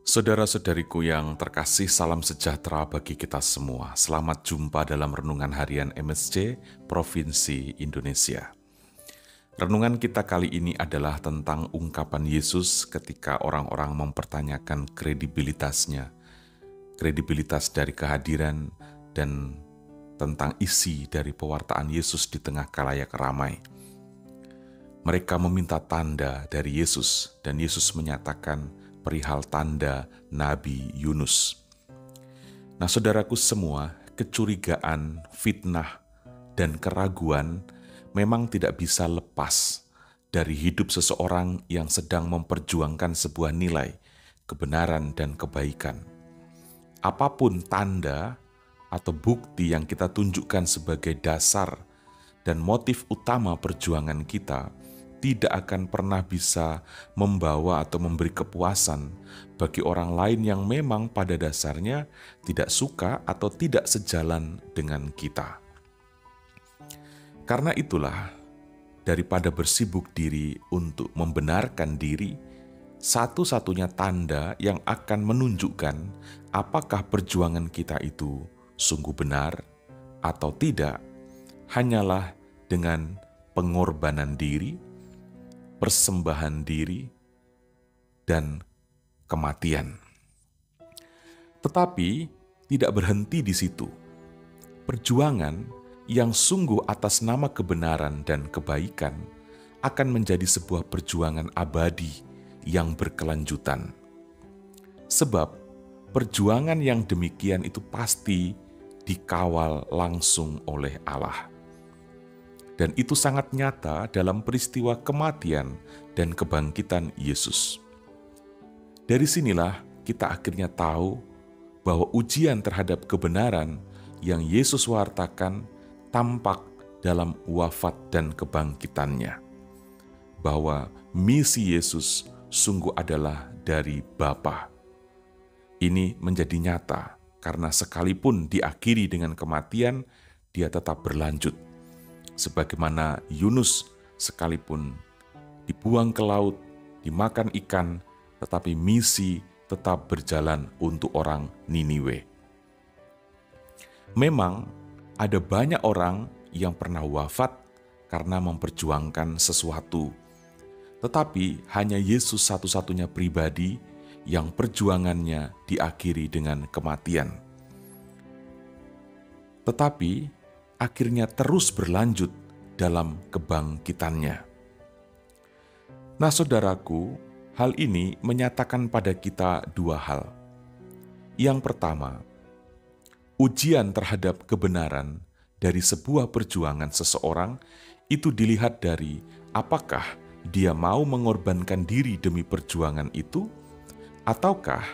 Saudara-saudariku yang terkasih, salam sejahtera bagi kita semua. Selamat jumpa dalam Renungan Harian MSC Provinsi Indonesia. Renungan kita kali ini adalah tentang ungkapan Yesus ketika orang-orang mempertanyakan kredibilitasnya, kredibilitas dari kehadiran dan tentang isi dari pewartaan Yesus di tengah khalayak ramai. Mereka meminta tanda dari Yesus dan Yesus menyatakan perihal tanda Nabi Yunus. Nah, saudaraku semua, kecurigaan, fitnah, dan keraguan memang tidak bisa lepas dari hidup seseorang yang sedang memperjuangkan sebuah nilai, kebenaran, dan kebaikan. Apapun tanda atau bukti yang kita tunjukkan sebagai dasar dan motif utama perjuangan kita, tidak akan pernah bisa membawa atau memberi kepuasan bagi orang lain yang memang pada dasarnya tidak suka atau tidak sejalan dengan kita. Karena itulah, daripada bersibuk diri untuk membenarkan diri, satu-satunya tanda yang akan menunjukkan apakah perjuangan kita itu sungguh benar atau tidak, hanyalah dengan pengorbanan diri, persembahan diri, dan kematian. Tetapi tidak berhenti di situ. Perjuangan yang sungguh atas nama kebenaran dan kebaikan akan menjadi sebuah perjuangan abadi yang berkelanjutan. Sebab perjuangan yang demikian itu pasti dikawal langsung oleh Allah. Dan itu sangat nyata dalam peristiwa kematian dan kebangkitan Yesus. Dari sinilah kita akhirnya tahu bahwa ujian terhadap kebenaran yang Yesus wartakan tampak dalam wafat dan kebangkitannya. Bahwa misi Yesus sungguh adalah dari Bapa. Ini menjadi nyata karena sekalipun diakhiri dengan kematian, dia tetap berlanjut. Sebagaimana Yunus sekalipun dibuang ke laut, dimakan ikan, tetapi misi tetap berjalan untuk orang Niniwe. Memang ada banyak orang yang pernah wafat karena memperjuangkan sesuatu, tetapi hanya Yesus satu-satunya pribadi yang perjuangannya diakhiri dengan kematian. Tetapi akhirnya terus berlanjut dalam kebangkitannya. Nah, saudaraku, hal ini menyatakan pada kita dua hal. Yang pertama, ujian terhadap kebenaran dari sebuah perjuangan seseorang itu dilihat dari apakah dia mau mengorbankan diri demi perjuangan itu, ataukah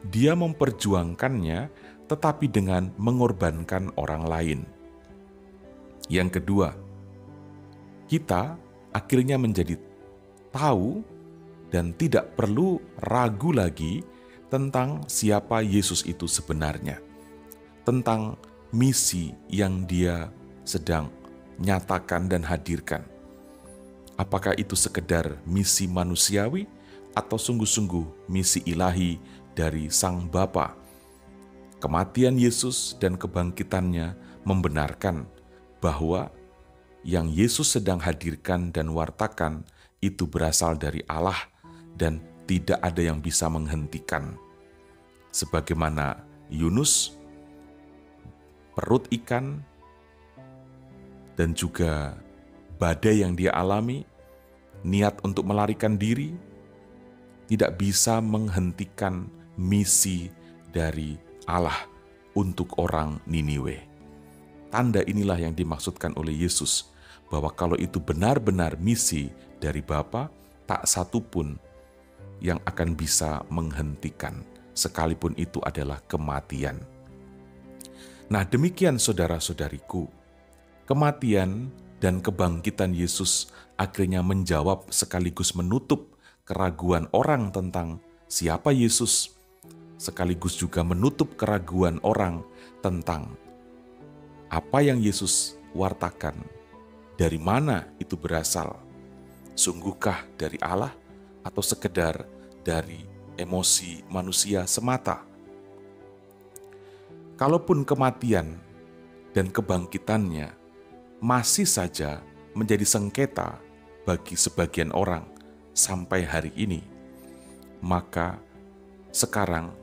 dia memperjuangkannya tetapi dengan mengorbankan orang lain. Yang kedua, kita akhirnya menjadi tahu dan tidak perlu ragu lagi tentang siapa Yesus itu sebenarnya, tentang misi yang dia sedang nyatakan dan hadirkan. Apakah itu sekedar misi manusiawi atau sungguh-sungguh misi ilahi dari Sang Bapa? Kematian Yesus dan kebangkitannya membenarkan bahwa yang Yesus sedang hadirkan dan wartakan itu berasal dari Allah dan tidak ada yang bisa menghentikan. Sebagaimana Yunus, perut ikan, dan juga badai yang dia alami, niat untuk melarikan diri, tidak bisa menghentikan misi dari Allah untuk orang Niniwe. Tanda inilah yang dimaksudkan oleh Yesus, bahwa kalau itu benar-benar misi dari Bapa, tak satu pun yang akan bisa menghentikan, sekalipun itu adalah kematian. Nah, demikian saudara-saudariku, kematian dan kebangkitan Yesus akhirnya menjawab sekaligus menutup keraguan orang tentang siapa Yesus, sekaligus juga menutup keraguan orang tentang apa yang Yesus wartakan, dari mana itu berasal? Sungguhkah dari Allah atau sekedar dari emosi manusia semata. Kalaupun kematian dan kebangkitannya masih saja menjadi sengketa bagi sebagian orang sampai hari ini, maka sekarang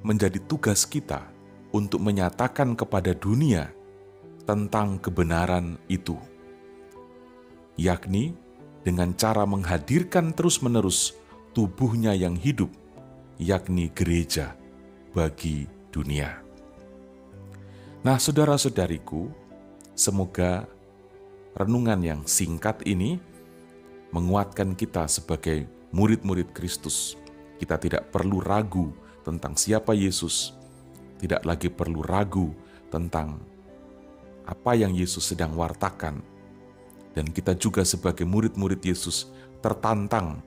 menjadi tugas kita untuk menyatakan kepada dunia tentang kebenaran itu, yakni dengan cara menghadirkan terus-menerus tubuhnya yang hidup, yakni gereja bagi dunia. Nah, saudara-saudariku, semoga renungan yang singkat ini menguatkan kita sebagai murid-murid Kristus. Kita tidak perlu ragu tentang siapa Yesus, tidak lagi perlu ragu tentang apa yang Yesus sedang wartakan. Dan kita juga sebagai murid-murid Yesus tertantang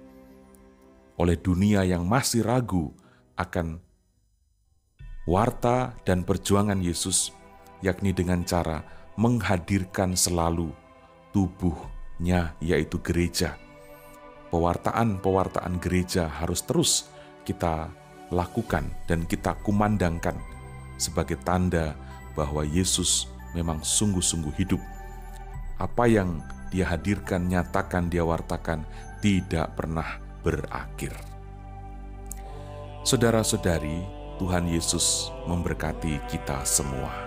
oleh dunia yang masih ragu akan warta dan perjuangan Yesus, yakni dengan cara menghadirkan selalu tubuhnya, yaitu gereja. Pewartaan gereja harus terus kita lakukan dan kita kumandangkan sebagai tanda bahwa Yesus memang sungguh-sungguh hidup. Apa yang Dia hadirkan, nyatakan, Dia wartakan tidak pernah berakhir. Saudara-saudari, Tuhan Yesus memberkati kita semua.